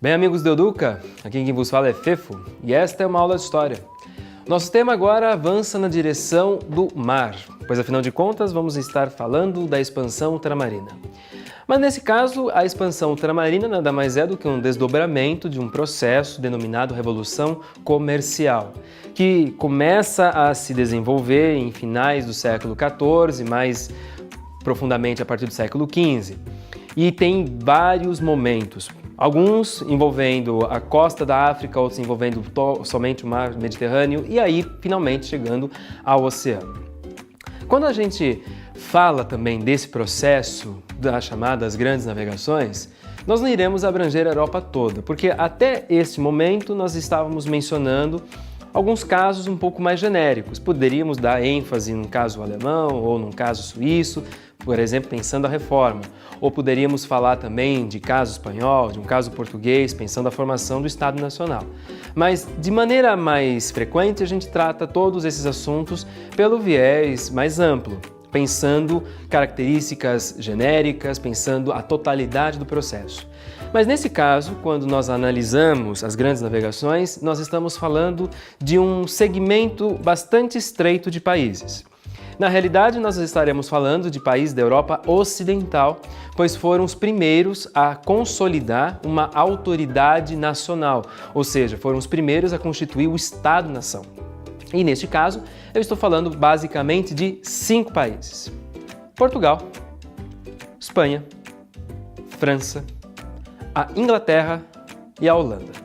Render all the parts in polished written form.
Bem, amigos do Educa, aqui quem vos fala é Fefo e esta é uma aula de História. Nosso tema agora avança na direção do mar, pois afinal de contas vamos estar falando da expansão ultramarina. Mas nesse caso, a expansão ultramarina nada mais é do que um desdobramento de um processo denominado Revolução Comercial, que começa a se desenvolver em finais do século XIV, mais profundamente a partir do século XV, e tem vários momentos. Alguns envolvendo a costa da África, outros envolvendo somente o mar Mediterrâneo e aí finalmente chegando ao oceano. Quando a gente fala também desse processo das chamadas grandes navegações, nós não iremos abranger a Europa toda, porque até este momento nós estávamos mencionando alguns casos um pouco mais genéricos. Poderíamos dar ênfase num caso alemão ou num caso suíço, por exemplo, pensando a reforma. Ou poderíamos falar também de caso espanhol, de um caso português, pensando a formação do Estado Nacional. Mas, de maneira mais frequente, a gente trata todos esses assuntos pelo viés mais amplo, pensando características genéricas, pensando a totalidade do processo. Mas nesse caso, quando nós analisamos as grandes navegações, nós estamos falando de um segmento bastante estreito de países. Na realidade, nós estaremos falando de países da Europa Ocidental, pois foram os primeiros a consolidar uma autoridade nacional, ou seja, foram os primeiros a constituir o Estado-nação. E neste caso, eu estou falando basicamente de 5 países: Portugal, Espanha, França, a Inglaterra e a Holanda.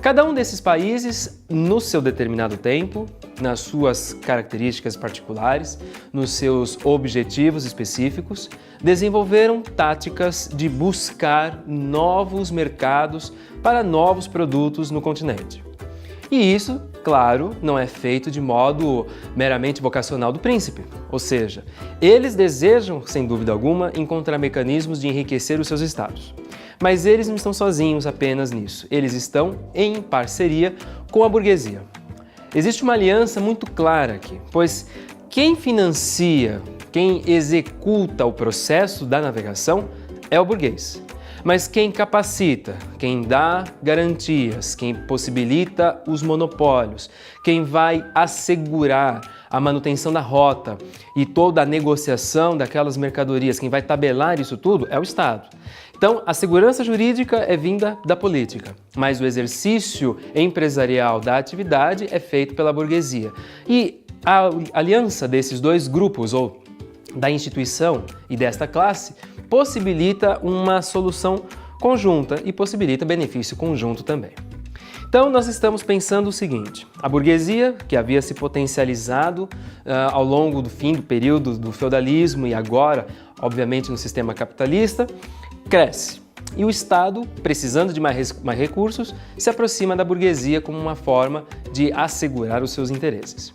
Cada um desses países, no seu determinado tempo, nas suas características particulares, nos seus objetivos específicos, desenvolveram táticas de buscar novos mercados para novos produtos no continente. E isso, claro, não é feito de modo meramente vocacional do príncipe, ou seja, eles desejam, sem dúvida alguma, encontrar mecanismos de enriquecer os seus estados. Mas eles não estão sozinhos apenas nisso, eles estão em parceria com a burguesia. Existe uma aliança muito clara aqui, pois quem financia, quem executa o processo da navegação é o burguês. Mas quem capacita, quem dá garantias, quem possibilita os monopólios, quem vai assegurar a manutenção da rota e toda a negociação daquelas mercadorias, quem vai tabelar isso tudo é o Estado. Então, a segurança jurídica é vinda da política, mas o exercício empresarial da atividade é feito pela burguesia. E a aliança desses dois grupos, ou da instituição e desta classe, possibilita uma solução conjunta e possibilita benefício conjunto também. Então, nós estamos pensando o seguinte: a burguesia, que havia se potencializado ao longo do fim do período do feudalismo e agora, obviamente, no sistema capitalista, cresce. E o Estado, precisando de mais recursos, se aproxima da burguesia como uma forma de assegurar os seus interesses.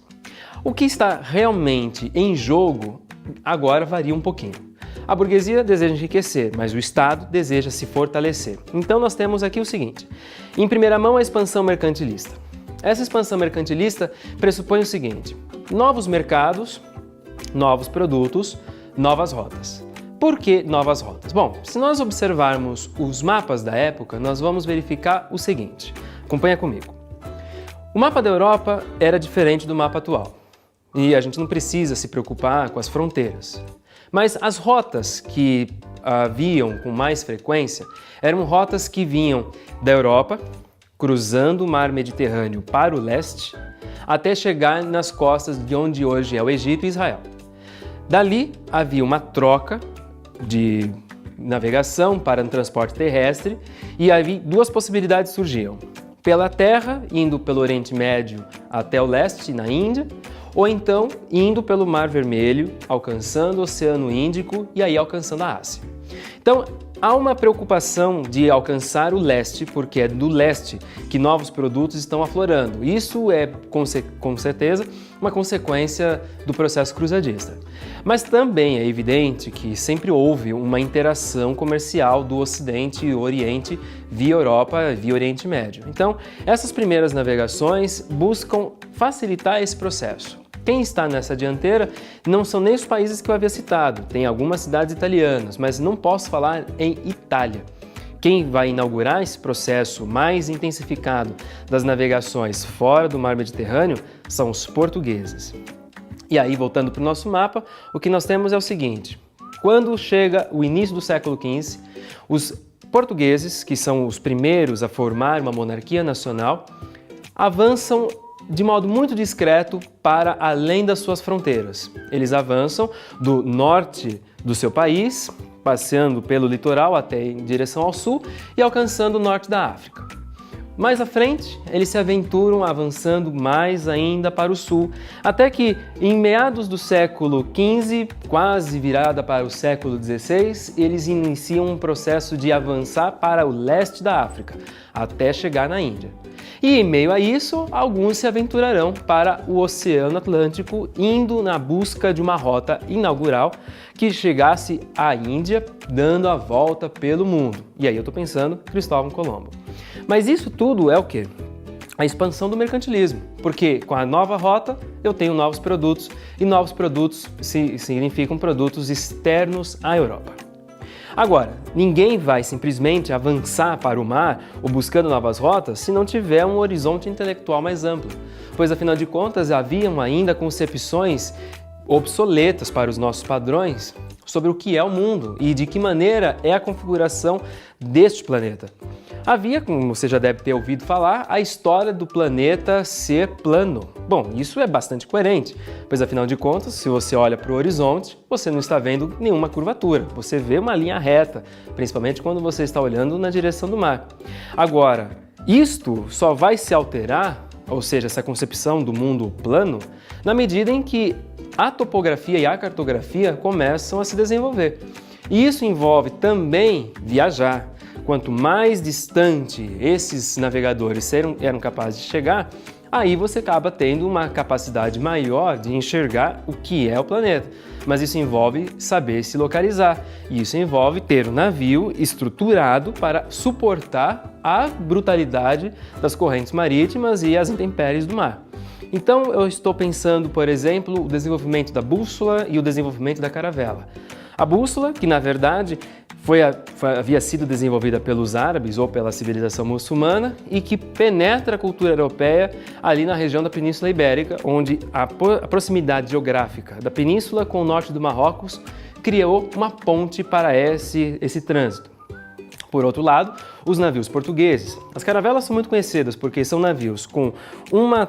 O que está realmente em jogo agora varia um pouquinho. A burguesia deseja enriquecer, mas o Estado deseja se fortalecer. Então nós temos aqui o seguinte: em primeira mão, a expansão mercantilista. Essa expansão mercantilista pressupõe o seguinte: novos mercados, novos produtos, novas rotas. Por que novas rotas? Bom, se nós observarmos os mapas da época, nós vamos verificar o seguinte. Acompanha comigo. O mapa da Europa era diferente do mapa atual. E a gente não precisa se preocupar com as fronteiras. Mas as rotas que haviam com mais frequência eram rotas que vinham da Europa, cruzando o mar Mediterrâneo para o leste, até chegar nas costas de onde hoje é o Egito e Israel. Dali havia uma troca de navegação para o transporte terrestre e aí 2 possibilidades surgiam: pela terra, indo pelo Oriente Médio até o leste, na Índia, ou então indo pelo Mar Vermelho, alcançando o Oceano Índico e aí alcançando a Ásia. Então, há uma preocupação de alcançar o leste, porque é do leste que novos produtos estão aflorando. Isso é, com certeza, uma consequência do processo cruzadista. Mas também é evidente que sempre houve uma interação comercial do Ocidente e Oriente via Europa, via Oriente Médio. Então, essas primeiras navegações buscam facilitar esse processo. Quem está nessa dianteira não são nem os países que eu havia citado, tem algumas cidades italianas, mas não posso falar em Itália. Quem vai inaugurar esse processo mais intensificado das navegações fora do mar Mediterrâneo são os portugueses. E aí, voltando para o nosso mapa, o que nós temos é o seguinte: quando chega o início do século XV, os portugueses, que são os primeiros a formar uma monarquia nacional, avançam de modo muito discreto para além das suas fronteiras. Eles avançam do norte do seu país, passeando pelo litoral até em direção ao sul e alcançando o norte da África. Mais à frente, eles se aventuram avançando mais ainda para o sul, até que em meados do século XV, quase virada para o século XVI, eles iniciam um processo de avançar para o leste da África, até chegar na Índia. E em meio a isso, alguns se aventurarão para o Oceano Atlântico, indo na busca de uma rota inaugural que chegasse à Índia, dando a volta pelo mundo. E aí eu estou pensando Cristóvão Colombo. Mas isso tudo é o quê? A expansão do mercantilismo, porque com a nova rota eu tenho novos produtos, e novos produtos significam produtos externos à Europa. Agora, ninguém vai simplesmente avançar para o mar ou buscando novas rotas se não tiver um horizonte intelectual mais amplo, pois afinal de contas haviam ainda concepções obsoletas para os nossos padrões sobre o que é o mundo e de que maneira é a configuração deste planeta. Havia, como você já deve ter ouvido falar, a história do planeta ser plano. Bom, isso é bastante coerente, pois afinal de contas, se você olha para o horizonte, você não está vendo nenhuma curvatura, você vê uma linha reta, principalmente quando você está olhando na direção do mar. Agora, isto só vai se alterar, ou seja, essa concepção do mundo plano, na medida em que a topografia e a cartografia começam a se desenvolver. E isso envolve também viajar. Quanto mais distante esses navegadores eram capazes de chegar, aí você acaba tendo uma capacidade maior de enxergar o que é o planeta. Mas isso envolve saber se localizar, e isso envolve ter um navio estruturado para suportar a brutalidade das correntes marítimas e as intempéries do mar. Então eu estou pensando, por exemplo, o desenvolvimento da bússola e o desenvolvimento da caravela. A bússola, que na verdade havia sido desenvolvida pelos árabes ou pela civilização muçulmana e que penetra a cultura europeia ali na região da Península Ibérica, onde a proximidade geográfica da península com o norte do Marrocos criou uma ponte para esse trânsito. Por outro lado, os navios portugueses. As caravelas são muito conhecidas porque são navios com uma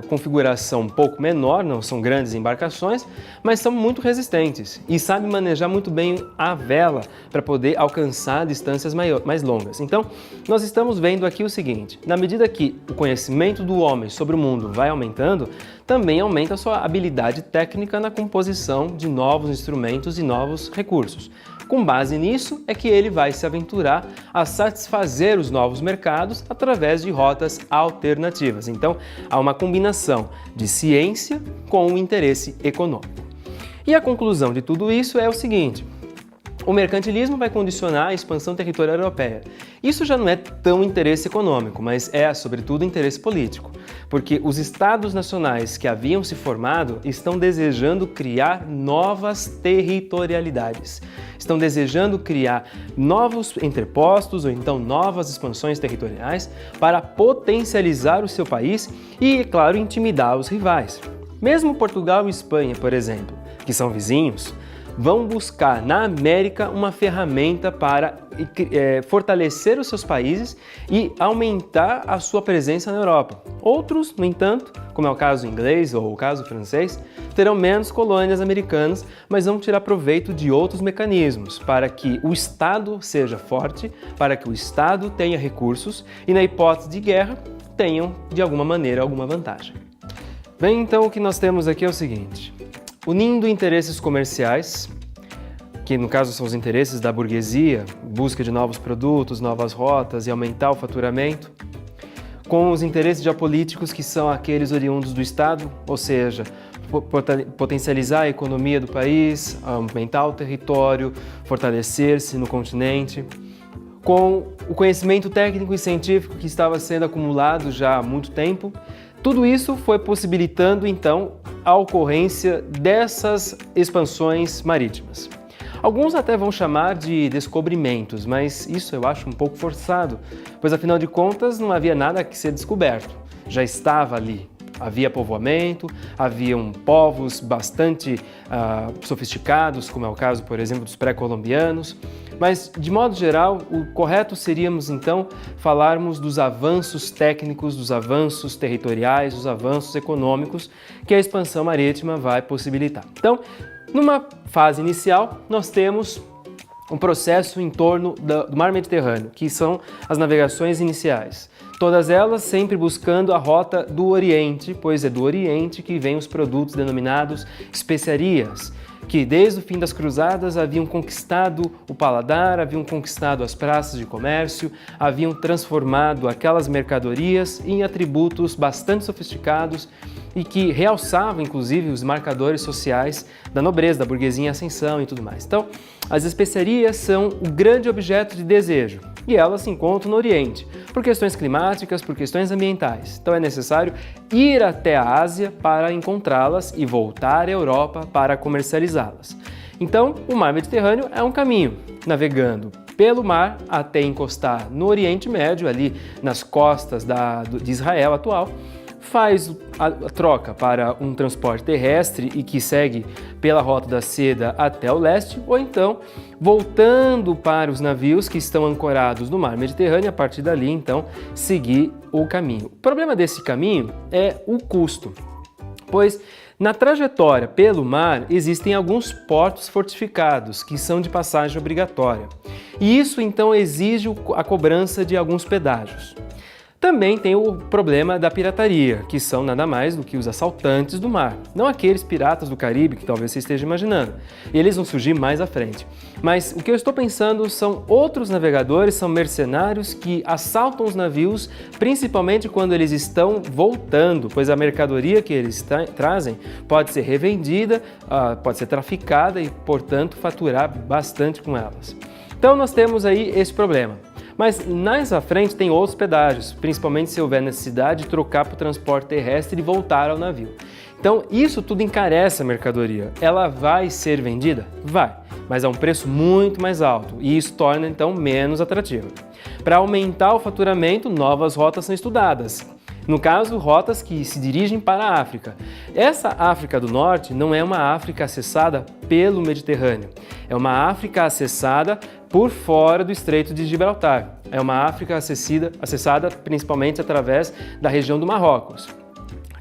configuração um pouco menor, não são grandes embarcações, mas são muito resistentes e sabem manejar muito bem a vela para poder alcançar distâncias mais longas. Então, nós estamos vendo aqui o seguinte: na medida que o conhecimento do homem sobre o mundo vai aumentando, também aumenta a sua habilidade técnica na composição de novos instrumentos e novos recursos. Com base nisso é que ele vai se aventurar a satisfazer os novos mercados através de rotas alternativas. Então, há uma combinação de ciência com o interesse econômico. E a conclusão de tudo isso é o seguinte: o mercantilismo vai condicionar a expansão territorial europeia. Isso já não é tão interesse econômico, mas é, sobretudo, interesse político, porque os estados nacionais que haviam se formado estão desejando criar novas territorialidades. Estão desejando criar novos entrepostos ou então novas expansões territoriais para potencializar o seu país e, é claro, intimidar os rivais. Mesmo Portugal e Espanha, por exemplo, que são vizinhos, vão buscar na América uma ferramenta para fortalecer os seus países e aumentar a sua presença na Europa. Outros, no entanto, como é o caso inglês ou o caso francês, terão menos colônias americanas, mas vão tirar proveito de outros mecanismos para que o Estado seja forte, para que o Estado tenha recursos e, na hipótese de guerra, tenham, de alguma maneira, alguma vantagem. Bem, então o que nós temos aqui é o seguinte: unindo interesses comerciais, que no caso são os interesses da burguesia, busca de novos produtos, novas rotas e aumentar o faturamento, com os interesses geopolíticos que são aqueles oriundos do Estado, ou seja, potencializar a economia do país, aumentar o território, fortalecer-se no continente, com o conhecimento técnico e científico que estava sendo acumulado já há muito tempo. Tudo isso foi possibilitando, então, a ocorrência dessas expansões marítimas. Alguns até vão chamar de descobrimentos, mas isso eu acho um pouco forçado, pois afinal de contas não havia nada que ser descoberto, já estava ali. Havia povoamento, haviam povos bastante sofisticados, como é o caso, por exemplo, dos pré-colombianos, mas, de modo geral, o correto seríamos, então, falarmos dos avanços técnicos, dos avanços territoriais, dos avanços econômicos que a expansão marítima vai possibilitar. Então, numa fase inicial, nós temos um processo em torno do Mar Mediterrâneo, que são as navegações iniciais. Todas elas sempre buscando a rota do Oriente, pois é do Oriente que vêm os produtos denominados especiarias, que desde o fim das cruzadas haviam conquistado o paladar, haviam conquistado as praças de comércio, haviam transformado aquelas mercadorias em atributos bastante sofisticados e que realçavam, inclusive, os marcadores sociais da nobreza, da burguesia em ascensão e tudo mais. Então, as especiarias são o grande objeto de desejo e elas se encontram no Oriente, por questões climáticas, por questões ambientais. Então, é necessário ir até a Ásia para encontrá-las e voltar à Europa para comercializá-las. Então, o Mar Mediterrâneo é um caminho, navegando pelo mar até encostar no Oriente Médio, ali nas costas de Israel atual, faz a troca para um transporte terrestre e que segue pela Rota da Seda até o leste, ou então voltando para os navios que estão ancorados no Mar Mediterrâneo, a partir dali, então, seguir o caminho. O problema desse caminho é o custo, pois na trajetória pelo mar existem alguns portos fortificados que são de passagem obrigatória, e isso então exige a cobrança de alguns pedágios. Também tem o problema da pirataria, que são nada mais do que os assaltantes do mar, não aqueles piratas do Caribe que talvez você esteja imaginando. E eles vão surgir mais à frente. Mas o que eu estou pensando são outros navegadores, são mercenários que assaltam os navios, principalmente quando eles estão voltando, pois a mercadoria que eles trazem pode ser revendida, pode ser traficada e, portanto, faturar bastante com elas. Então nós temos aí esse problema. Mas mais à frente tem outros pedágios, principalmente se houver necessidade de trocar para o transporte terrestre e voltar ao navio. Então isso tudo encarece a mercadoria. Ela vai ser vendida? Vai, mas a um preço muito mais alto e isso torna então menos atrativa. Para aumentar o faturamento, novas rotas são estudadas. No caso, rotas que se dirigem para a África. Essa África do Norte não é uma África acessada pelo Mediterrâneo, é uma África acessada por fora do Estreito de Gibraltar. É uma África acessada principalmente através da região do Marrocos.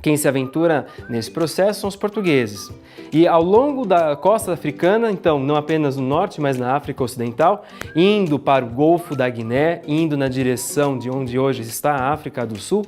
Quem se aventura nesse processo são os portugueses. E ao longo da costa africana, então, não apenas no norte, mas na África Ocidental, indo para o Golfo da Guiné, indo na direção de onde hoje está a África do Sul,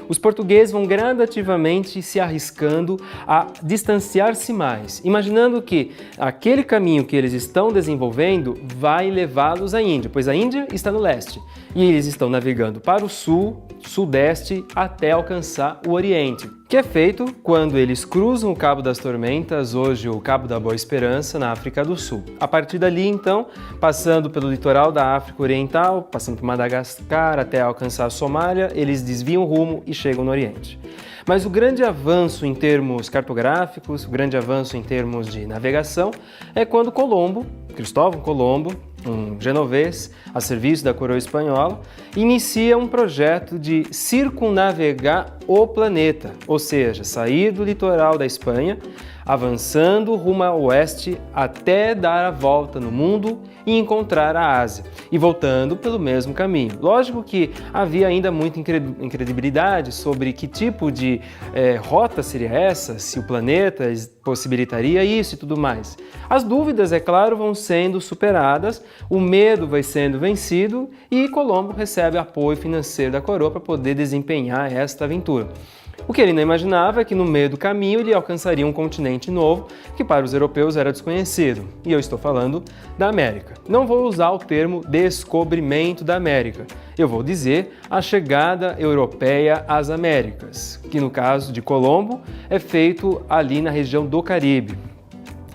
os portugueses vão gradativamente se arriscando a distanciar-se mais, imaginando que aquele caminho que eles estão desenvolvendo vai levá-los à Índia, pois a Índia está no leste e eles estão navegando para o sul, sudeste, até alcançar o Oriente, que é feito quando eles cruzam o Cabo das Tormentas, hoje o Cabo da Boa Esperança, na África do Sul. A partir dali, então, passando pelo litoral da África Oriental, passando por Madagascar até alcançar a Somália, eles desviam o rumo e chegam no Oriente. Mas o grande avanço em termos cartográficos, o grande avanço em termos de navegação, é quando Cristóvão Colombo, um genovês a serviço da coroa espanhola, inicia um projeto de circunnavegar o planeta, ou seja, sair do litoral da Espanha, avançando rumo ao oeste até dar a volta no mundo e encontrar a Ásia, e voltando pelo mesmo caminho. Lógico que havia ainda muita incredibilidade sobre que tipo de rota seria essa, se o planeta possibilitaria isso e tudo mais. As dúvidas, é claro, vão sendo superadas, o medo vai sendo vencido e Colombo recebe apoio financeiro da coroa para poder desempenhar esta aventura. O que ele não imaginava é que no meio do caminho ele alcançaria um continente novo que para os europeus era desconhecido, e eu estou falando da América. Não vou usar o termo descobrimento da América, eu vou dizer a chegada europeia às Américas, que no caso de Colombo é feito ali na região do Caribe.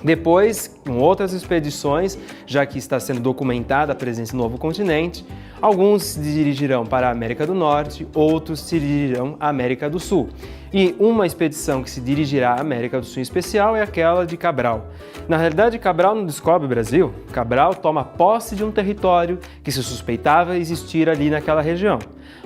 Depois, com outras expedições, já que está sendo documentada a presença do novo continente, alguns se dirigirão para a América do Norte, outros se dirigirão à América do Sul. E uma expedição que se dirigirá à América do Sul em especial é aquela de Cabral. Na realidade, Cabral não descobre o Brasil, Cabral toma posse de um território que se suspeitava existir ali naquela região.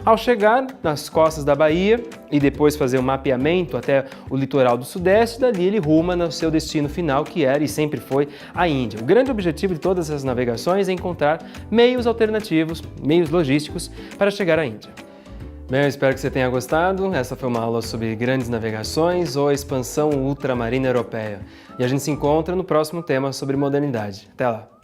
Ao chegar nas costas da Bahia e depois fazer um mapeamento até o litoral do Sudeste, dali ele ruma no seu destino final, que era e sempre foi a Índia. O grande objetivo de todas essas navegações é encontrar meios alternativos, meios logísticos para chegar à Índia. Bem, eu espero que você tenha gostado. Essa foi uma aula sobre grandes navegações ou a expansão ultramarina europeia. E a gente se encontra no próximo tema sobre modernidade. Até lá!